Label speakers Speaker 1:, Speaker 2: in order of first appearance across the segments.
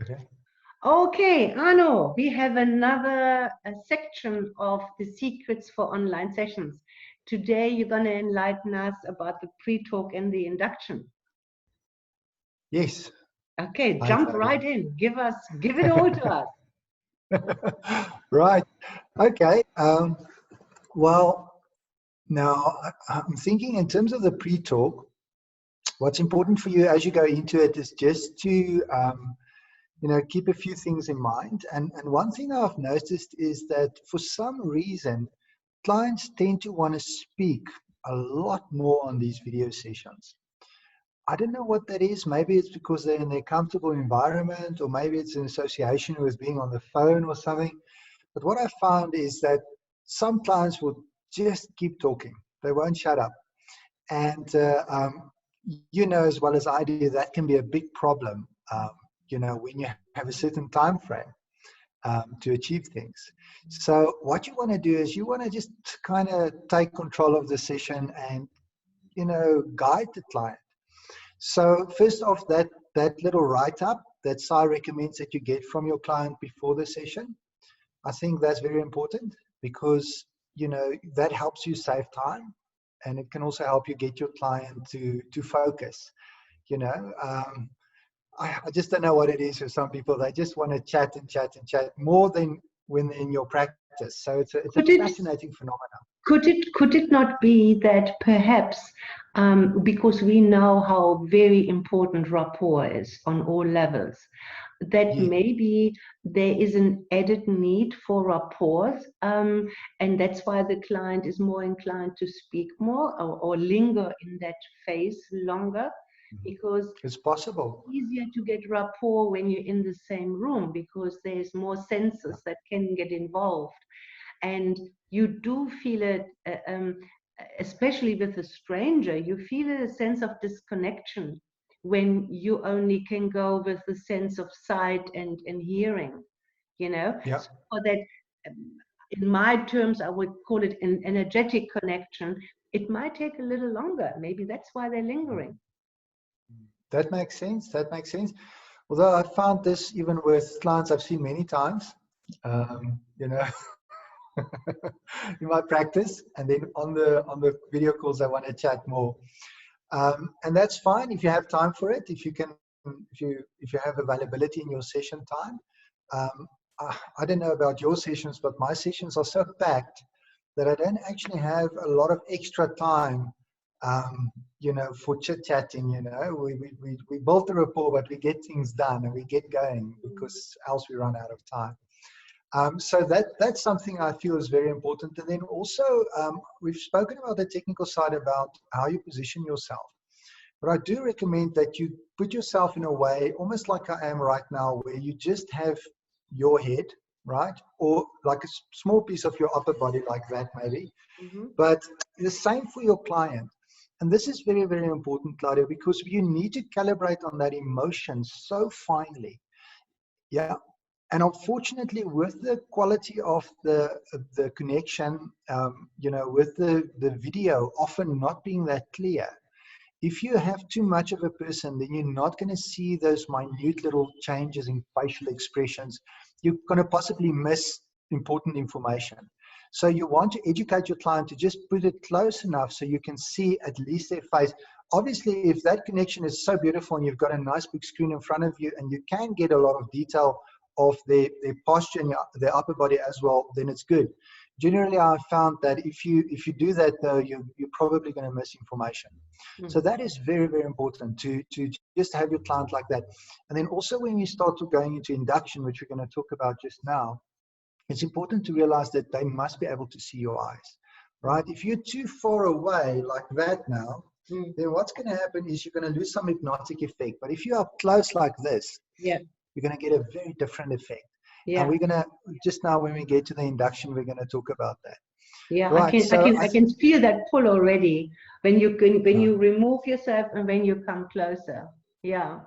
Speaker 1: Okay.
Speaker 2: Okay, Arno, we have another section of the secrets for online sessions. Today, you're going to enlighten us about the pre-talk and the induction.
Speaker 1: Yes.
Speaker 2: Okay, jump right in. Give it all to us.
Speaker 1: Right. Okay. Well, now I'm thinking in terms of the pre-talk, what's important for you as you go into it is just to keep a few things in mind. And one thing I've noticed is that for some reason, clients tend to want to speak a lot more on these video sessions. I don't know what that is. Maybe it's because they're in their comfortable environment, or maybe it's an association with being on the phone or something. But what I found is that some clients will just keep talking. They won't shut up. And you know as well as I do, that can be a big problem, when you have a certain time frame to achieve things. So what you want to do is you want to just kind of take control of the session and, guide the client. So first off, that little write-up that SAIH recommends that you get from your client before the session, I think that's very important because, that helps you save time, and it can also help you get your client to focus. I just don't know what it is for some people. They just want to chat and chat and chat more than when they're in your practice. So it's a fascinating phenomenon.
Speaker 2: Could it not be that perhaps because we know how very important rapport is on all levels, that maybe there is an added need for rapport, and that's why the client is more inclined to speak more or linger in that phase longer, because
Speaker 1: it's possible.
Speaker 2: It's easier to get rapport when you're in the same room because there's more senses that can get involved. And you do feel it, especially with a stranger, you feel a sense of disconnection when you only can go with the sense of sight and hearing,
Speaker 1: Yeah.
Speaker 2: So for that, in my terms, I would call it an energetic connection. It might take a little longer. Maybe that's why they're lingering.
Speaker 1: That makes sense. That makes sense. Although I found this even with clients I've seen many times, in my practice, and then on the video calls I want to chat more, and that's fine if you have time for it. If you have availability in your session time. I don't know about your sessions, but my sessions are so packed that I don't actually have a lot of extra time, for chit-chatting. We build the rapport, but we get things done and we get going because else we run out of time. So that's something I feel is very important. And then also, we've spoken about the technical side about how you position yourself. But I do recommend that you put yourself in a way, almost like I am right now, where you just have your head, right? Or like a small piece of your upper body like that maybe. But the same for your client. And this is very, very important, Claudia, because you need to calibrate on that emotion so finely. Yeah. And unfortunately, with the quality of the connection, with the video often not being that clear, if you have too much of a person, then you're not going to see those minute little changes in facial expressions. You're going to possibly miss important information. So you want to educate your client to just put it close enough so you can see at least their face. Obviously, if that connection is so beautiful and you've got a nice big screen in front of you and you can get a lot of detail of their posture and their upper body as well, then it's good. Generally, I've found that if you do that, though, you're probably going to miss information. So that is very, very important to just have your client like that. And then also when you start to going into induction, which we're going to talk about just now, it's important to realize that they must be able to see your eyes, right? If you're too far away like that now, then what's going to happen is you're going to lose some hypnotic effect. But if you're up close like this, you're going to get a very different effect. And we're going to, just now when we get to the induction, we're going to talk about that.
Speaker 2: Yeah, right. I can feel that pull already when you remove yourself and when you come closer. Yeah.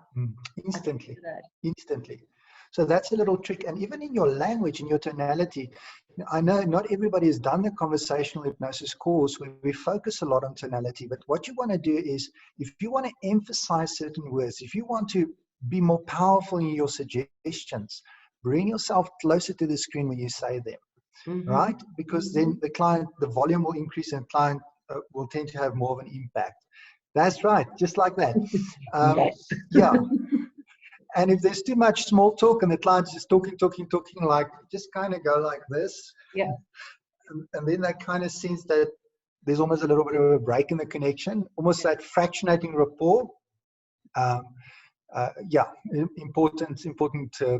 Speaker 1: Instantly. So that's a little trick. And even in your language, in your tonality, I know not everybody has done the conversational hypnosis course where we focus a lot on tonality, but what you want to do is, if you want to emphasize certain words, if you want to be more powerful in your suggestions. Bring yourself closer to the screen when you say them, right? Because then the client, the volume will increase and client will tend to have more of an impact. That's right, just like that.
Speaker 2: Yes.
Speaker 1: Yeah. And if there's too much small talk and the client's just talking, like, just kind of go like this.
Speaker 2: Yeah.
Speaker 1: And then that kind of sense that there's almost a little bit of a break in the connection, almost that fractionating rapport. Yeah, important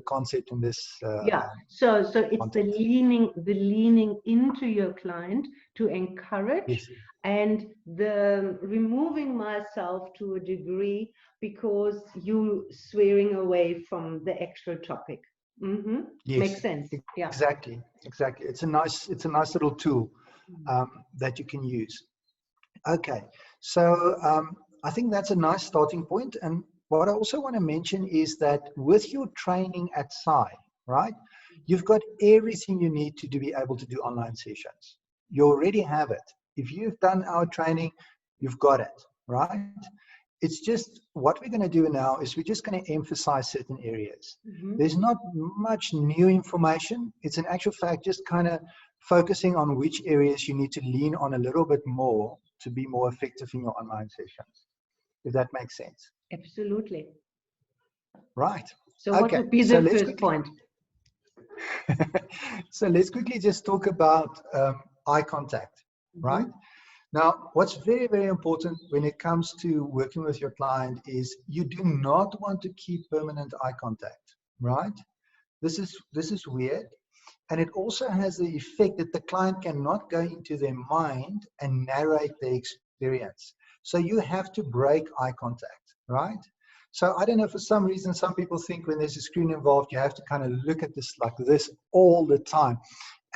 Speaker 1: concept in this.
Speaker 2: Yeah, so it's
Speaker 1: context.
Speaker 2: the leaning into your client to encourage,
Speaker 1: yes.
Speaker 2: and the removing myself to a degree because you swearing away from the actual topic.
Speaker 1: Yes,
Speaker 2: makes sense. Yeah,
Speaker 1: exactly. It's a nice little tool that you can use. Okay, so I think that's a nice starting point. And what I also want to mention is that with your training at SAIH, right, you've got everything you need to be able to do online sessions. You already have it. If you've done our training, you've got it, right? It's just what we're going to do now is we're just going to emphasize certain areas. There's not much new information. It's in actual fact just kind of focusing on which areas you need to lean on a little bit more to be more effective in your online sessions, if that makes sense.
Speaker 2: absolutely.
Speaker 1: Right.
Speaker 2: So what would be the first point?
Speaker 1: So let's quickly just talk about eye contact, right? Now, what's very, very important when it comes to working with your client is you do not want to keep permanent eye contact, right? This is weird. And it also has the effect that the client cannot go into their mind and narrate their experience. So you have to break eye contact, right? So I don't know, for some reason, some people think when there's a screen involved, you have to kind of look at this like this all the time.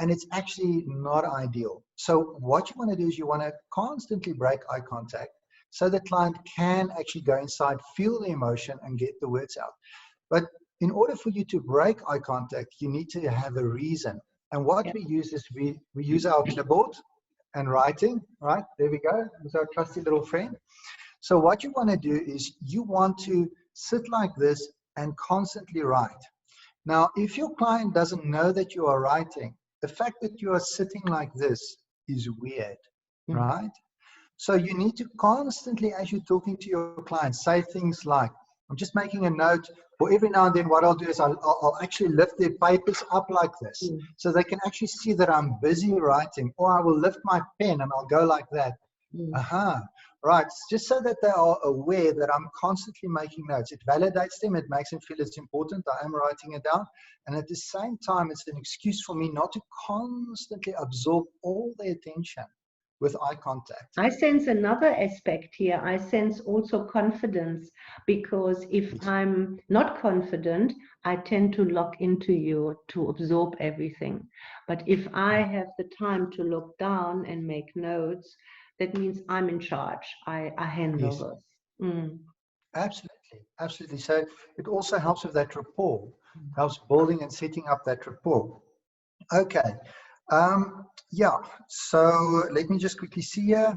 Speaker 1: And it's actually not ideal. So what you want to do is you want to constantly break eye contact so the client can actually go inside, feel the emotion, and get the words out. But in order for you to break eye contact, you need to have a reason. And what we use is we use our clipboard and writing, right? There we go. It's our trusty little friend. So what you want to do is you want to sit like this and constantly write. Now, if your client doesn't know that you are writing, the fact that you are sitting like this is weird, right? So you need to constantly, as you're talking to your client, say things like, I'm just making a note, or every now and then what I'll do is I'll actually lift their papers up like this so they can actually see that I'm busy writing, or I will lift my pen and I'll go like that. Right, just so that they are aware that I'm constantly making notes. It validates them, it makes them feel it's important, I am writing it down, and at the same time it's an excuse for me not to constantly absorb all the attention with eye contact.
Speaker 2: I sense another aspect here. I sense also confidence, because if I'm not confident, I tend to lock into you to absorb everything. But if I have the time to look down and make notes, that means I'm in charge. I handle this.
Speaker 1: Absolutely. So it also helps with that rapport, helps building and setting up that rapport. Okay. Yeah, so let me just quickly see here.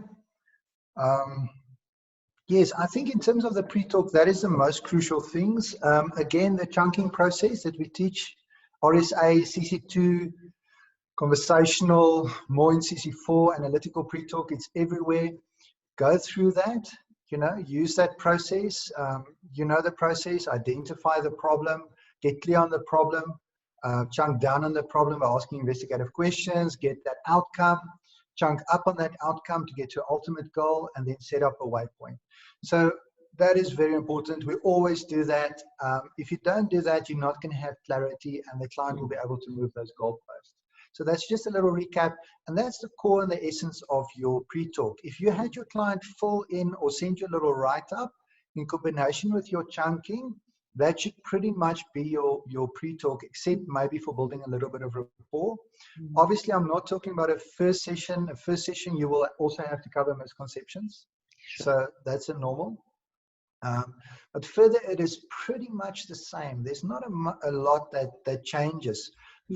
Speaker 1: Yes, I think in terms of the pre-talk, that is the most crucial things. Again, the chunking process that we teach, RSA, CC2, conversational, more in CC4, analytical pre-talk, it's everywhere. Go through that, use that process. The process, identify the problem, get clear on the problem, chunk down on the problem by asking investigative questions, get that outcome, chunk up on that outcome to get to ultimate goal, and then set up a waypoint. So that is very important. We always do that. If you don't do that, you're not going to have clarity, and the client will be able to move those goalposts. So that's just a little recap, and that's the core and the essence of your pre-talk. If you had your client fill in or send you a little write-up in combination with your chunking, that should pretty much be your pre-talk, except maybe for building a little bit of rapport. Obviously, I'm not talking about a first session. A first session, you will also have to cover misconceptions. So that's a normal. But further, it is pretty much the same. There's not a lot that changes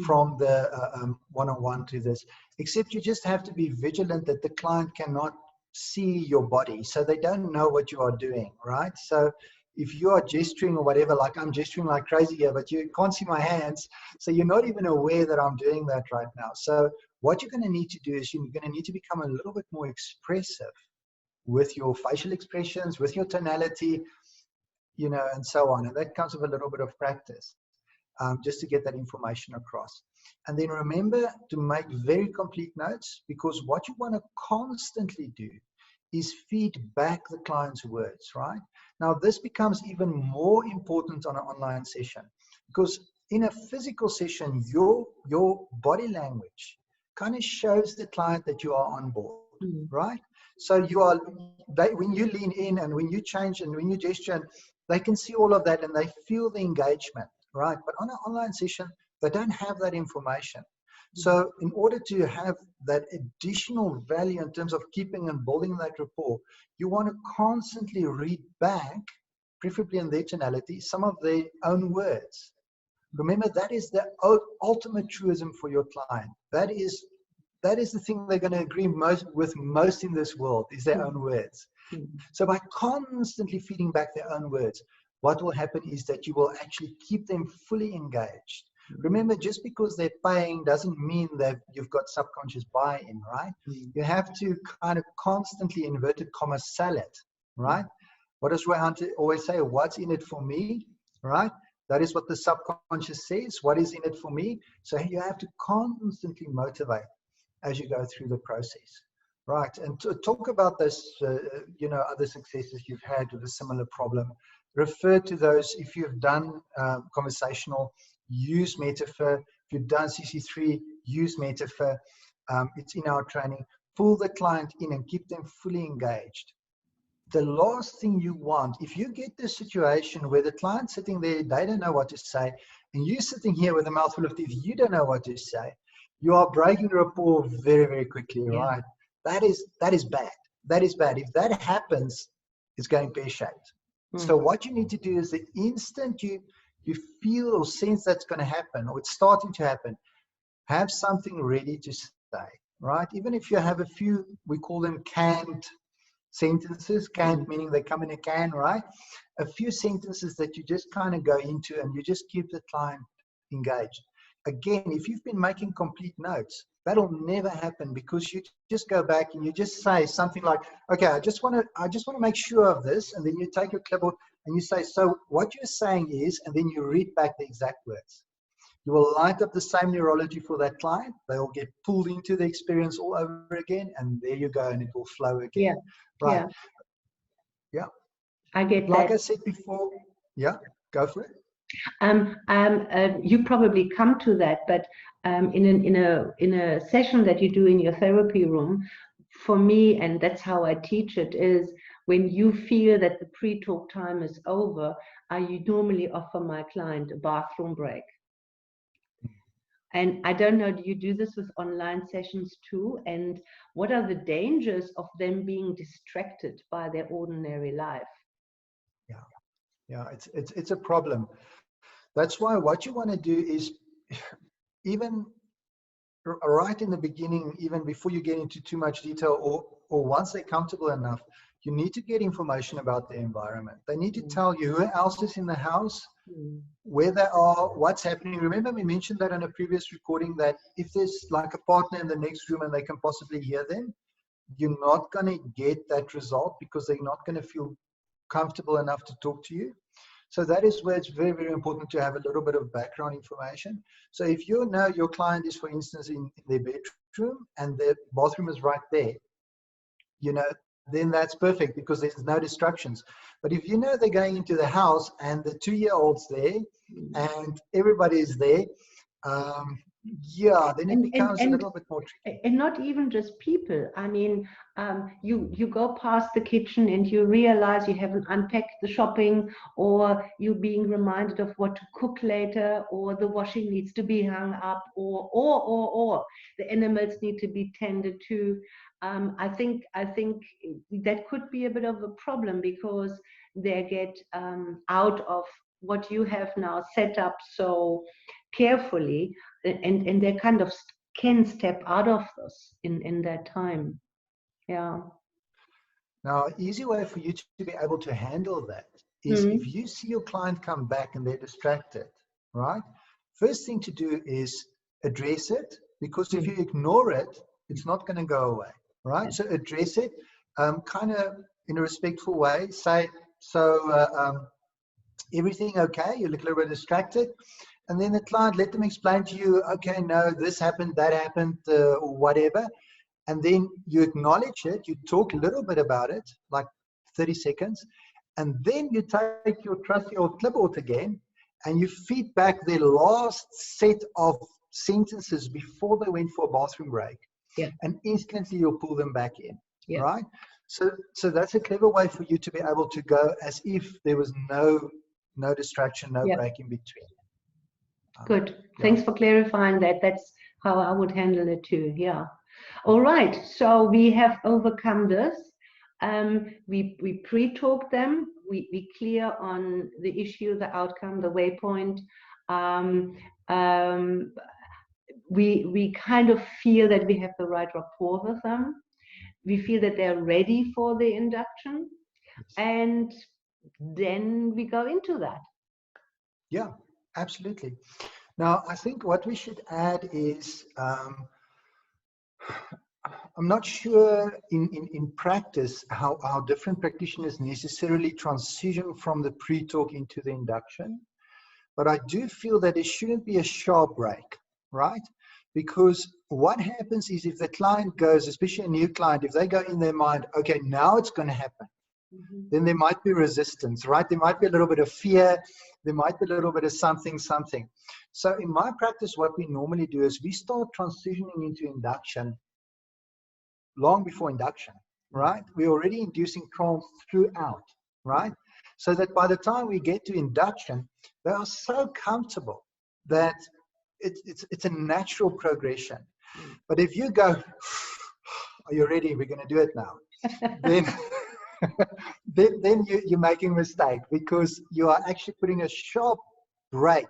Speaker 1: from the one-on-one to this, except you just have to be vigilant that the client cannot see your body, so they don't know what you are doing, right? So if you are gesturing or whatever, like I'm gesturing like crazy here, but you can't see my hands, so you're not even aware that I'm doing that right now. So what you're going to need to do is you're going to need to become a little bit more expressive with your facial expressions, with your tonality, you know, and so on. And that comes with a little bit of practice, just to get that information across. And then remember to make very complete notes, because what you want to constantly do is feed back the client's words, right? Now, this becomes even more important on an online session, because in a physical session, your body language kind of shows the client that you are on board, right? So you are, when you lean in and when you change and when you gesture, they can see all of that and they feel the engagement, right? But on an online session, they don't have that information. So in order to have that additional value in terms of keeping and building that rapport, you want to constantly read back, preferably in their tonality, some of their own words. Remember, that is the ultimate truism for your client. That is the thing they're going to agree with most in this world, is their own words. So by constantly feeding back their own words, what will happen is that you will actually keep them fully engaged. Remember, just because they're paying doesn't mean that you've got subconscious buy-in, right? You have to kind of constantly, inverted comma, sell it, right? What does Roy Hunter always say? What's in it for me, right? That is what the subconscious says. What is in it for me? So you have to constantly motivate as you go through the process, right? And to talk about this, you know, other successes you've had with a similar problem. Refer to those. If you've done conversational, use metaphor. If you've done CC3, use metaphor. It's in our training. Pull the client in and keep them fully engaged. The last thing you want, if you get this situation where the client's sitting there, they don't know what to say, and you're sitting here with a mouthful of teeth, you don't know what to say, you are breaking rapport very, very quickly, right? That is bad. That is bad. If that happens, it's going pear-shaped. So what you need to do is the instant you feel or sense that's going to happen, or it's starting to happen, have something ready to say, right? Even if you have a few, we call them canned sentences, canned meaning they come in a can, right? A few sentences that you just kind of go into and you just keep the client engaged. Again, if you've been making complete notes, that'll never happen, because you just go back and you just say something like, okay, I just want to make sure of this. And then you take your clipboard and you say, so what you're saying is, and then you read back the exact words. You will light up the same neurology for that client. They will get pulled into the experience all over again. And there you go. And it will flow again. Right. Yeah.
Speaker 2: I get
Speaker 1: like
Speaker 2: that.
Speaker 1: I said before. Yeah. Go for it.
Speaker 2: You probably come to that, but in a session that you do in your therapy room, for me, and that's how I teach it, is when you feel that the pre-talk time is over, I normally offer my client a bathroom break. And I don't know, do you do this with online sessions too? And what are the dangers of them being distracted by their ordinary life?
Speaker 1: Yeah, it's a problem. That's why what you want to do is, even right in the beginning, even before you get into too much detail, or once they're comfortable enough, you need to get information about the environment. They need to tell you who else is in the house, where they are, what's happening. Remember, we mentioned that in a previous recording, that if there's like a partner in the next room and they can possibly hear them, you're not going to get that result, because they're not going to feel comfortable enough to talk to you. So that is where it's very, very important to have a little bit of background information. So if you know your client is, for instance, in their bedroom and the bathroom is right there, you know, then that's perfect, because there's no distractions. But if you know they're going into the house and the 2-year-old's there and everybody's there, yeah, then it becomes a little bit more tricky.
Speaker 2: And not even just people. I mean, you go past the kitchen and you realize you haven't unpacked the shopping, or you're being reminded of what to cook later, or the washing needs to be hung up, or the animals need to be tended to. I think that could be a bit of a problem, because they get out of what you have now set up so carefully, and they kind of can step out of this in that time. Yeah.
Speaker 1: Now, an easy way for you to be able to handle that is if you see your client come back and they're distracted, right? First thing to do is address it, because if you ignore it, it's not going to go away, right? So address it kind of in a respectful way. Say, everything okay? You look a little bit distracted. And then the client, let them explain to you, okay, no, this happened, that happened, or whatever. And then you acknowledge it, you talk a little bit about it, like 30 seconds, and then you take your trusty old clipboard again, and you feed back their last set of sentences before they went for a bathroom break.
Speaker 2: Yeah.
Speaker 1: And instantly you'll pull them back in,
Speaker 2: yeah.
Speaker 1: right? So that's a clever way for you to be able to go as if there was no distraction, no break in between.
Speaker 2: Good. Thanks for clarifying that. That's how I would handle it too. Yeah. All right. So we have overcome this. We pre-talk them. We clear on the issue, the outcome, the waypoint. We kind of feel that we have the right rapport with them. We feel that they're ready for the induction, and then we go into that.
Speaker 1: Yeah, absolutely. Now, I think what we should add is, I'm not sure in practice how different practitioners necessarily transition from the pre-talk into the induction, but I do feel that it shouldn't be a sharp break, right? Because what happens is if the client goes, especially a new client, if they go in their mind, okay, now it's going to happen, then there might be resistance, right? There might be a little bit of fear. There might be a little bit of something. So in my practice, what we normally do is we start transitioning into induction long before induction, right? We're already inducing trance throughout, right? So that by the time we get to induction, they are so comfortable that it's a natural progression. But if you go, are you ready? We're going to do it now. then you're making a mistake, because you are actually putting a sharp break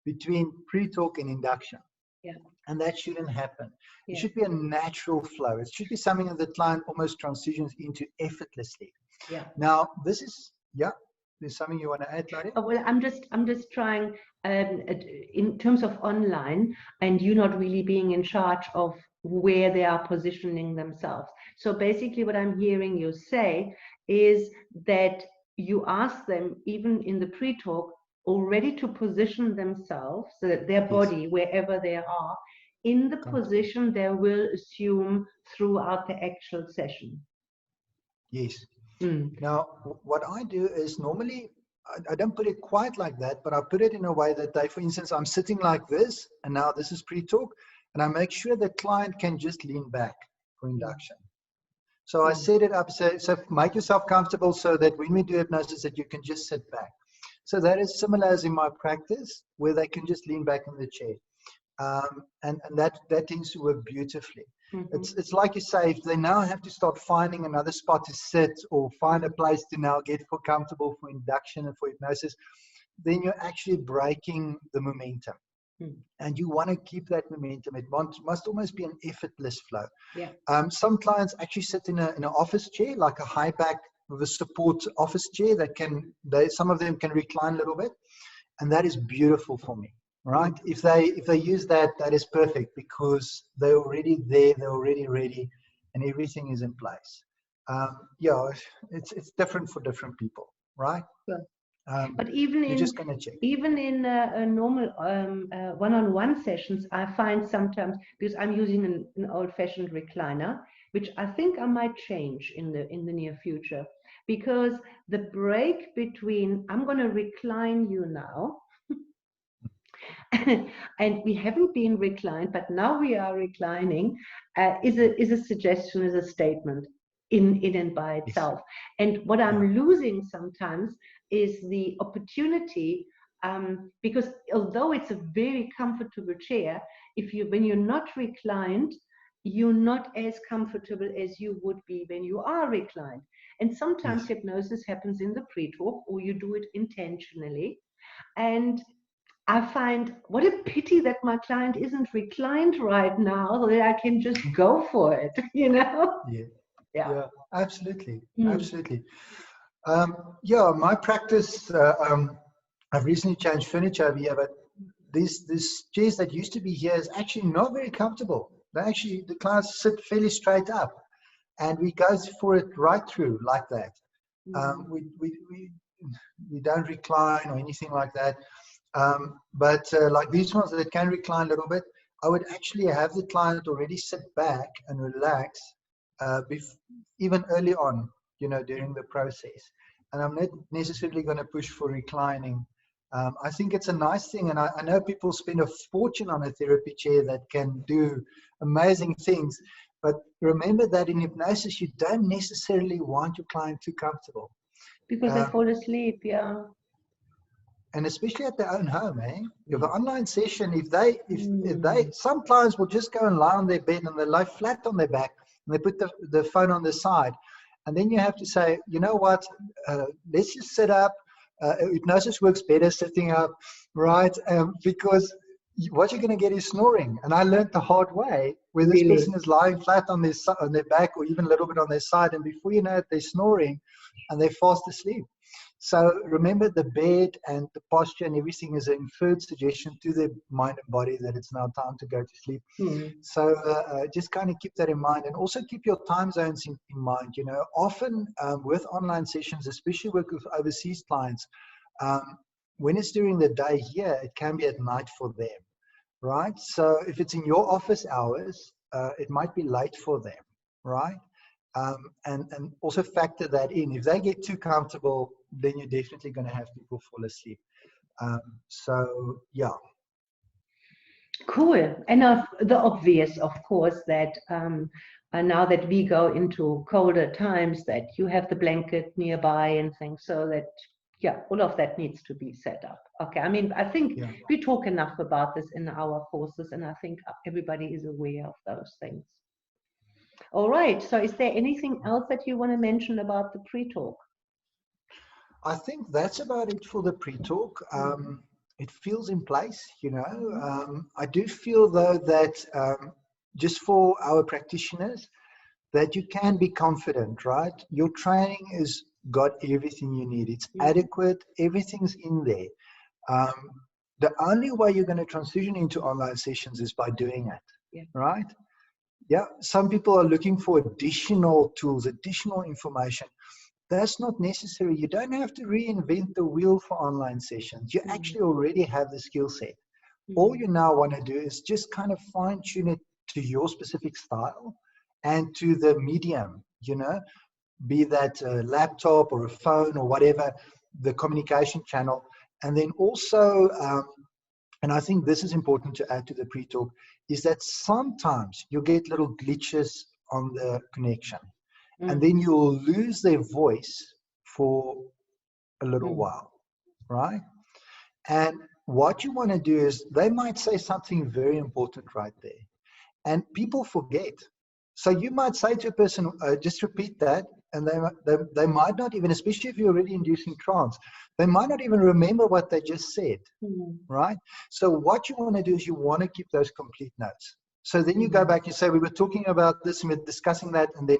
Speaker 1: between pre-talk and induction.
Speaker 2: Yeah.
Speaker 1: And that shouldn't happen.
Speaker 2: Yeah.
Speaker 1: It should be a natural flow. It should be something that the client almost transitions into effortlessly.
Speaker 2: Yeah.
Speaker 1: Now, this is, there's something you want to add, Claudia?
Speaker 2: Oh, well, I'm just trying, in terms of online, and you not really being in charge of where they are positioning themselves. So basically what I'm hearing you say is that you ask them, even in the pre-talk, already to position themselves, so that their body, wherever they are, in the position they will assume throughout the actual session.
Speaker 1: Yes. Now, what I do is normally, I don't put it quite like that, but I put it in a way that they, for instance, I'm sitting like this, and now this is pre-talk, and I make sure the client can just lean back for induction. So I set it up, so make yourself comfortable so that when we do hypnosis, that you can just sit back. So that is similar as in my practice, where they can just lean back in the chair. And that tends to work beautifully. It's like you say, if they now have to start finding another spot to sit or find a place to now get comfortable for induction and for hypnosis, then you're actually breaking the momentum. And you want to keep that momentum. It must almost be an effortless flow.
Speaker 2: Yeah.
Speaker 1: Some clients actually sit in an office chair, like a high back with a support office chair that some of them can recline a little bit. And that is beautiful for me. Right? If they use that, that is perfect, because they're already there, they're already ready, and everything is in place. It's different for different people, right?
Speaker 2: Sure. But even in a normal one-on-one sessions, I find sometimes, because I'm using an old-fashioned recliner, which I think I might change in the near future, because the break between I'm going to recline you now. And we haven't been reclined, but now we are reclining, is a suggestion, is a statement in and by itself. And what I'm losing sometimes is the opportunity, because although it's a very comfortable chair, when you're not reclined, you're not as comfortable as you would be when you are reclined. And sometimes hypnosis happens in the pre-talk, or you do it intentionally. And I find, what a pity that my client isn't reclined right now, so that I can just go for it, you know?
Speaker 1: Yeah, absolutely. Absolutely. Yeah, my practice, I've recently changed furniture over here, but these chairs that used to be here is actually not very comfortable. The clients sit fairly straight up, and we go for it right through like that. We don't recline or anything like that. But like these ones that can recline a little bit, I would actually have the client already sit back and relax even early on, during the process. And I'm not necessarily going to push for reclining. I think it's a nice thing, and I know people spend a fortune on a therapy chair that can do amazing things. But remember that in hypnosis, you don't necessarily want your client too comfortable.
Speaker 2: Because they fall asleep, yeah.
Speaker 1: And especially at their own home, eh? If an online session, if they, some clients will just go and lie on their bed and they lie flat on their back and they put the phone on the side. And then you have to say, you know what, let's just sit up. Hypnosis works better sitting up, right? Because what you're going to get is snoring. And I learned the hard way, where this person is lying flat on their back or even a little bit on their side. And before you know it, they're snoring and they're fast asleep. So remember, the bed and the posture and everything is an inferred suggestion to the mind and body that it's now time to go to sleep. So just kind of keep that in mind, and also keep your time zones in mind. Often with online sessions, especially with overseas clients, when it's during the day here, it can be at night for them, right? So if it's in your office hours, it might be late for them, right? And also factor that in. If they get too comfortable, then you're definitely going to have people fall asleep. So yeah.
Speaker 2: Cool. And the obvious, of course, that now that we go into colder times, that you have the blanket nearby and things, so that, yeah, all of that needs to be set up. Okay, I mean, I think we talk enough about this in our courses, and I think everybody is aware of those things. All right, so is there anything else that you want to mention about the pre-talk?
Speaker 1: I think that's about it for the pre-talk. It feels in place, I do feel, though, that just for our practitioners, that you can be confident, right? Your training has got everything you need. It's adequate. Everything's in there. The only way you're going to transition into online sessions is by doing it, right? Yeah, some people are looking for additional tools, additional information. That's not necessary. You don't have to reinvent the wheel for online sessions. You actually already have the skill set. All you now want to do is just kind of fine tune it to your specific style and to the medium, be that a laptop or a phone or whatever, the communication channel. And then also, and I think this is important to add to the pre-talk, is that sometimes you'll get little glitches on the connection. And then you'll lose their voice for a little while, right? And what you want to do is, they might say something very important right there, and people forget. So you might say to a person, just repeat that, and they might not even, especially if you're already inducing trance, they might not even remember what they just said, right? So what you want to do is you want to keep those complete notes. So then you go back, you say, we were talking about this, and we're discussing that, and then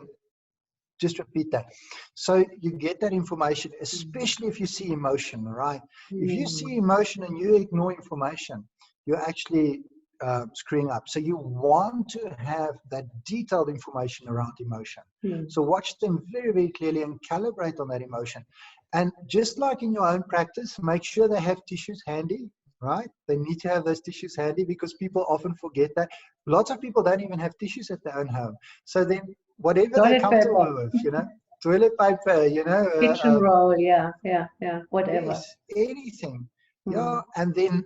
Speaker 1: just repeat that. So you get that information, especially if you see emotion, right? If you see emotion and you ignore information, you're actually screwing up. So you want to have that detailed information around emotion. So watch them very, very clearly and calibrate on that emotion. And just like in your own practice, make sure they have tissues handy, right? They need to have those tissues handy, because people often forget that. Lots of people don't even have tissues at their own home. So then whatever they're comfortable with, toilet paper,
Speaker 2: kitchen roll, whatever.
Speaker 1: Yes, anything. Yeah, and then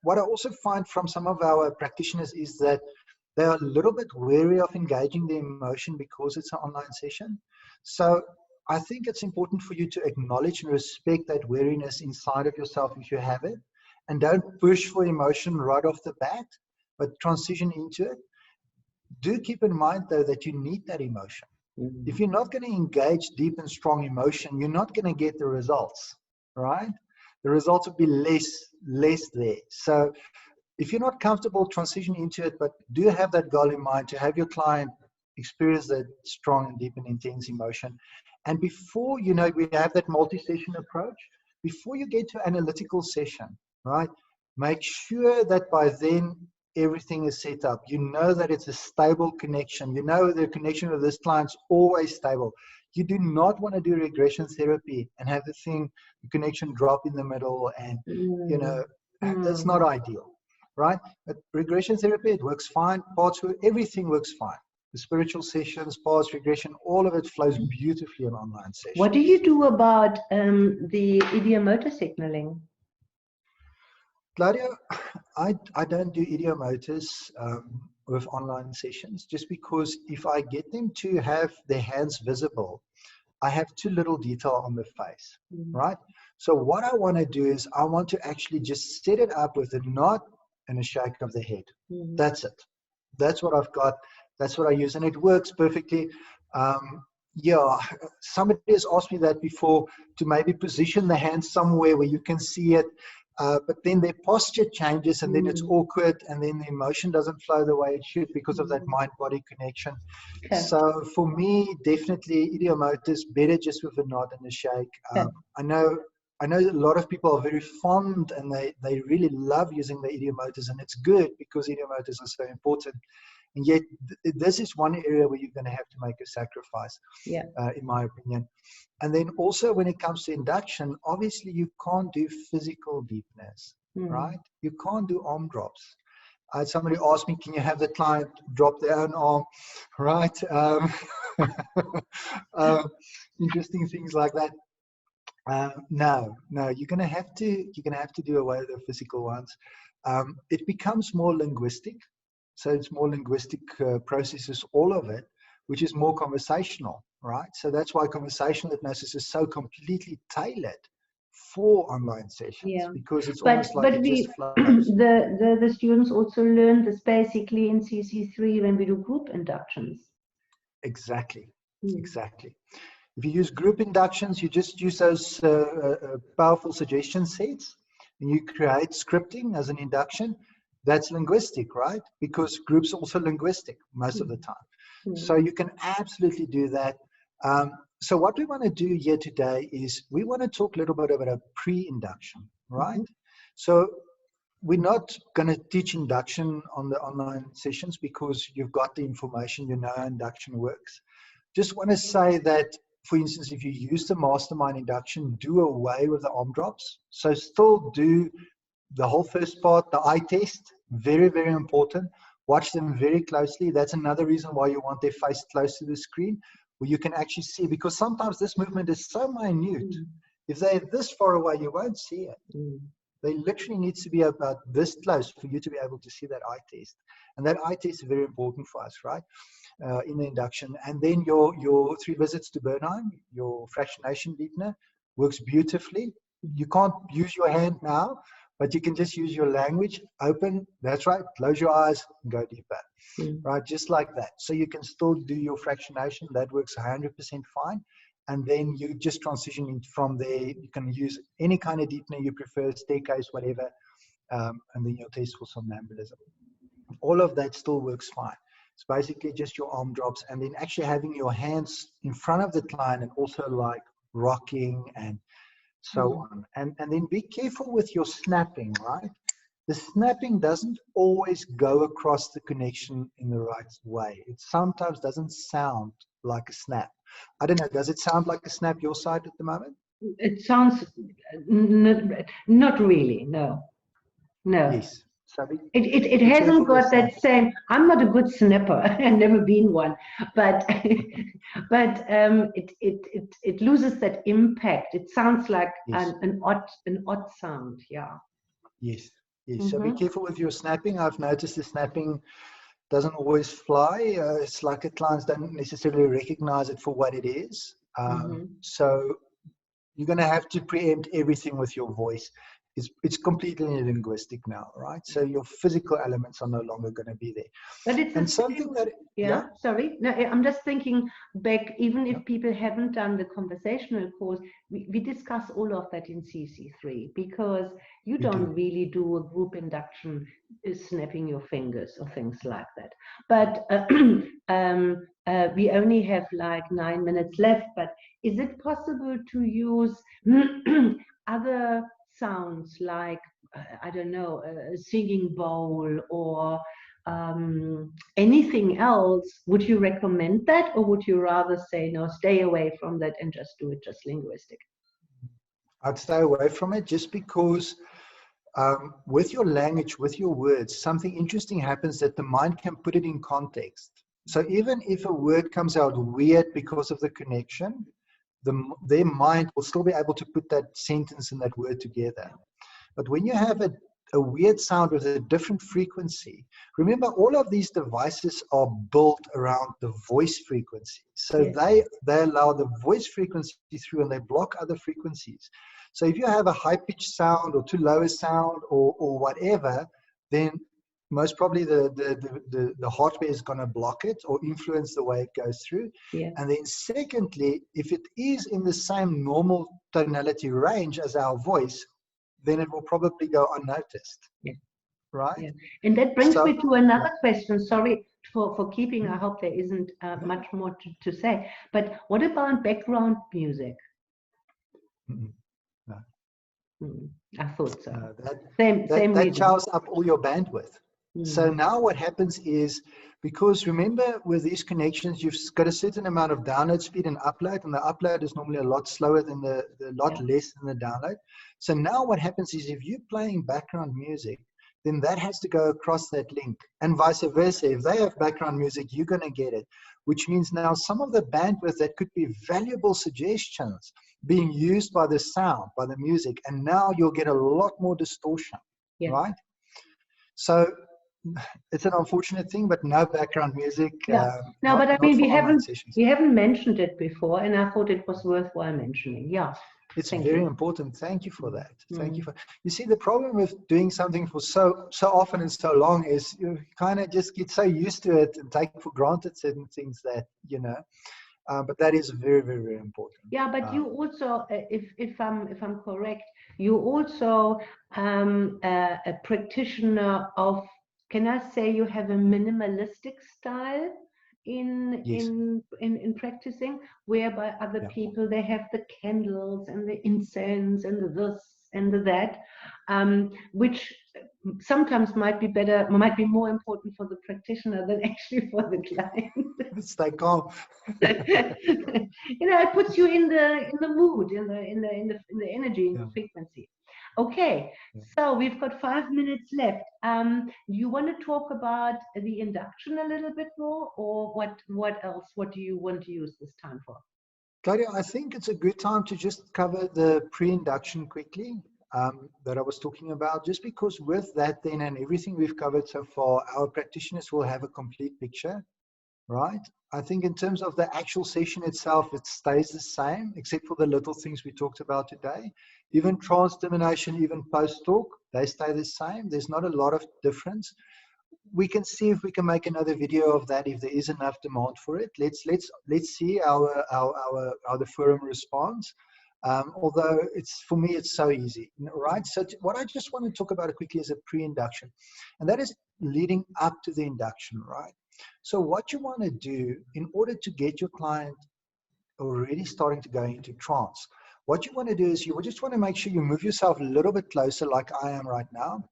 Speaker 1: what I also find from some of our practitioners is that they are a little bit wary of engaging the emotion because it's an online session. So I think it's important for you to acknowledge and respect that wariness inside of yourself if you have it, and don't push for emotion right off the bat, but transition into it. Do keep in mind, though, that you need that emotion. If you're not going to engage deep and strong emotion, you're not going to get the results, right? The results will be less there. So if you're not comfortable, transition into it, but do have that goal in mind, to have your client experience that strong and deep and intense emotion. And before, you know, we have that multi-session approach. Before you get to analytical session, right, make sure that by then everything is set up. You know that it's a stable connection. You know the connection with this client's always stable. You do not want to do regression therapy and have the connection drop in the middle, and you know, that's not ideal, right? But regression therapy, it works fine. Everything works fine. The spiritual sessions, parts, regression, all of it flows beautifully in online sessions.
Speaker 2: What do you do about the idiomotor signaling?
Speaker 1: Claudia, I don't do idiomotors with online sessions, just because if I get them to have their hands visible, I have too little detail on the face, right? So what I want to do is I want to actually just set it up with a nod and a shake of the head. That's it. That's what I've got. That's what I use, and it works perfectly. Yeah, somebody has asked me that before, to maybe position the hand somewhere where you can see it. But then their posture changes, and then it's awkward, and then the emotion doesn't flow the way it should because of that mind-body connection.
Speaker 2: Okay.
Speaker 1: So for me, definitely idiomotors, better just with a nod and a shake. I know a lot of people are very fond, and they really love using the idiomotors, and it's good because idiomotors are so important. And yet, this is one area where you're going to have to make a sacrifice, in my opinion. And then also when it comes to induction, obviously you can't do physical deepness, right? You can't do arm drops. I had somebody ask me, can you have the client drop their own arm, right? Interesting things like that. No, you're going to have to do away with the physical ones. It becomes more linguistic. So it's more linguistic processes, all of it, which is more conversational, right? So that's why conversational hypnosis is so completely tailored for online sessions, because it's almost like it just flows.
Speaker 2: the students also learn this basically in CC3 when we do group inductions.
Speaker 1: Exactly. If you use group inductions, you just use those powerful suggestion sets, and you create scripting as an induction. That's linguistic, right? Because groups are also linguistic most of the time. So you can absolutely do that. So what we want to do here today is we want to talk a little bit about a pre-induction, right? So we're not going to teach induction on the online sessions because you've got the information, you know how induction works. Just want to say that, for instance, if you use the mastermind induction, do away with the arm drops. So still do the whole first part, the eye test, very, very important. Watch them very closely. That's another reason why you want their face close to the screen, where you can actually see, because sometimes this movement is so minute. If they're this far away, you won't see it. They literally need to be about this close for you to be able to see that eye test. And that eye test is very important for us, right? In the induction. And then your 3 visits to Bernheim, your fractionation deepener, works beautifully. You can't use your hand now, but you can just use your language. Open, that's right, close your eyes and go deeper, right? Just like that. So you can still do your fractionation. That works 100% fine. And then you just transition from there. You can use any kind of deepener you prefer, staircase, whatever, and then you'll test for somnambulism. All of that still works fine. It's basically just your arm drops, and then actually having your hands in front of the client and also like rocking and so on. And then be careful with your snapping, right? The snapping doesn't always go across the connection in the right way. It sometimes doesn't sound like a snap. I don't know, does it sound like a snap your side at the moment?
Speaker 2: It sounds not really, no.
Speaker 1: Yes. So
Speaker 2: it hasn't got that same. I'm not a good snapper. I've never been one, but it loses that impact. It sounds like an odd sound. Yeah.
Speaker 1: Yes. So be careful with your snapping. I've noticed the snapping doesn't always fly. It's like the clients don't necessarily recognize it for what it is. So you're going to have to preempt everything with your voice. it's completely linguistic now, right? So your physical elements are no longer going to be there.
Speaker 2: But it's
Speaker 1: and something that
Speaker 2: yeah, sorry. No, I'm just thinking back, even if people haven't done the conversational course, we discuss all of that in CC3, because you don't really do a group induction snapping your fingers or things like that. But we only have like 9 minutes left, but is it possible to use other sounds like, I don't know, a singing bowl or anything else? Would you recommend that, or would you rather say no, stay away from that and just do it just linguistic?
Speaker 1: I'd stay away from it, just because with your language, with your words, something interesting happens that the mind can put it in context. So even if a word comes out weird because of the connection, their mind will still be able to put that sentence and that word together. But when you have a weird sound with a different frequency, remember, all of these devices are built around the voice frequency. So they allow the voice frequency through and they block other frequencies. So if you have a high-pitched sound or too low a sound or whatever, then most probably the hardware is going to block it or influence the way it goes through. And then secondly, if it is in the same normal tonality range as our voice, then it will probably go unnoticed. Right?
Speaker 2: And that brings me to another question. Sorry for keeping, I hope there isn't much more to say, but what about background music? I thought so.
Speaker 1: That chows up all your bandwidth. So now what happens is, because remember, with these connections, you've got a certain amount of download speed and upload, and the upload is normally a lot slower than less than the download. So now what happens is, if you're playing background music, then that has to go across that link, and vice versa. If they have background music, you're going to get it, which means now some of the bandwidth that could be valuable suggestions being used by the sound, by the music, and now you'll get a lot more distortion, right? So it's an unfortunate thing, but no background music.
Speaker 2: No, but I mean, we haven't mentioned it before, and I thought it was worthwhile mentioning.
Speaker 1: It's very important. Thank you for that. Thank you for. You see, the problem with doing something for so often and so long is you kind of just get so used to it and take for granted certain things that but that is very, very, very important.
Speaker 2: Yeah, but you also, if I'm correct, you also a practitioner of. Can I say you have a minimalistic style in practicing, whereby other people, they have the candles and the incense and the this and the that, which sometimes might be better, might be more important for the practitioner than actually for the client.
Speaker 1: Stay calm.
Speaker 2: It puts you in the mood, in the energy, in the frequency. Okay, so we've got 5 minutes left. You want to talk about the induction a little bit more, or what else? What do you want to use this time for?
Speaker 1: Claudia, I think it's a good time to just cover the pre-induction quickly that I was talking about, just because with that then and everything we've covered so far, our practitioners will have a complete picture, right? I think in terms of the actual session itself, it stays the same, except for the little things we talked about today. Even trans-termination, even post-talk, they stay the same. There's not a lot of difference. We can see if we can make another video of that if there is enough demand for it. Let's see how the forum responds. Although for me it's so easy, right? So what I just want to talk about quickly is a pre-induction, and that is leading up to the induction, right? So what you want to do in order to get your client already starting to go into trance, what you want to do is you just want to make sure you move yourself a little bit closer, like I am right now,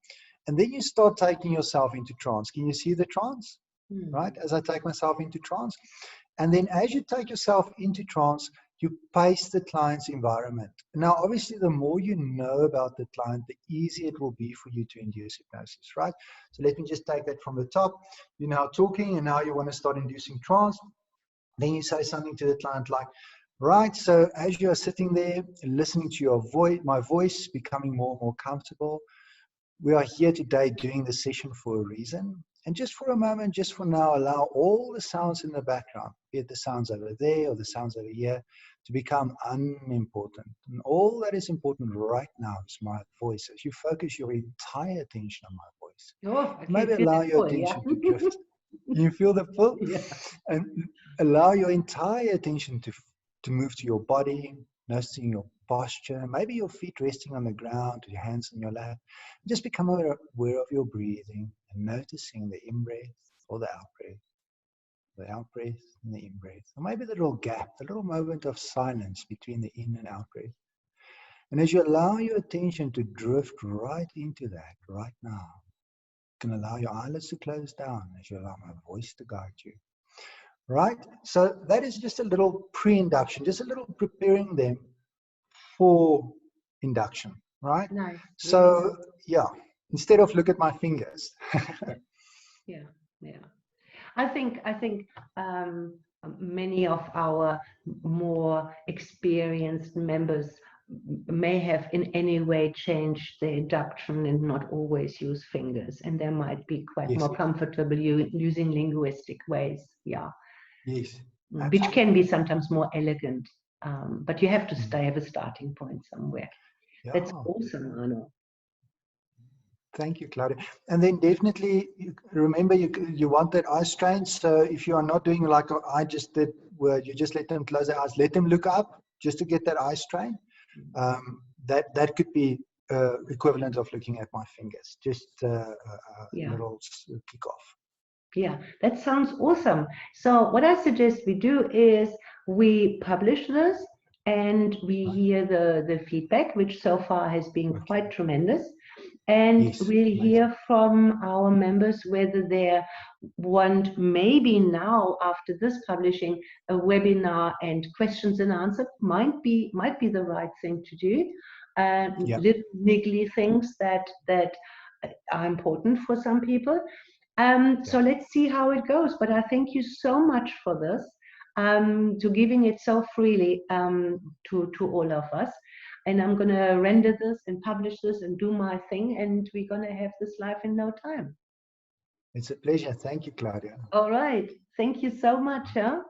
Speaker 1: and then you start taking yourself into trance. Can you see the trance? Right? As I take myself into trance. And then as you take yourself into trance, you pace the client's environment. Now, obviously, the more you know about the client, the easier it will be for you to induce hypnosis, right? So let me just take that from the top. You're now talking, and now you want to start inducing trance. Then you say something to the client like, right, so as you are sitting there, listening to your voice, my voice, becoming more and more comfortable, we are here today doing the session for a reason. And just for a moment, just for now, allow all the sounds in the background, be it the sounds over there or the sounds over here, to become unimportant. And all that is important right now is my voice. As you focus your entire attention on my voice,
Speaker 2: Oh, I
Speaker 1: maybe
Speaker 2: can feel
Speaker 1: allow
Speaker 2: the
Speaker 1: your
Speaker 2: pull, yeah.
Speaker 1: attention to drift. You feel the pull?
Speaker 2: Yeah.
Speaker 1: And allow your entire attention to move to your body, noticing your posture, maybe your feet resting on the ground, your hands in your lap. Just become aware of your breathing and noticing the in-breath or the out-breath and the in-breath. Or maybe the little gap, the little moment of silence between the in and out-breath. And as you allow your attention to drift right into that right now, you can allow your eyelids to close down as you allow my voice to guide you. Right? So that is just a little pre-induction, just a little preparing them for induction, right?
Speaker 2: Nice.
Speaker 1: So yeah, instead of look at my fingers.
Speaker 2: Yeah. I think many of our more experienced members may have in any way changed their induction and not always use fingers, and they might be quite more comfortable using linguistic ways. Yeah.
Speaker 1: Yes.
Speaker 2: Which can be sometimes more elegant, but you have to have a starting point somewhere. Yeah. That's awesome, Arno.
Speaker 1: Thank you, Claudia. And then definitely remember you want that eye strain. So if you are not doing like I just did, where you just let them close their eyes, let them look up just to get that eye strain. That could be equivalent of looking at my fingers. Just a little kick off.
Speaker 2: Yeah, that sounds awesome. So what I suggest we do is we publish this and we hear the feedback, which so far has been quite tremendous. And we'll hear from our members whether they want, maybe now after this publishing, a webinar and questions and answers might be the right thing to do. Little niggly things that are important for some people. So let's see how it goes. But I thank you so much for this, to giving it so freely to all of us. And I'm going to render this and publish this and do my thing. And we're going to have this live in no time.
Speaker 1: It's a pleasure. Thank you, Claudia.
Speaker 2: All right. Thank you so much. Huh?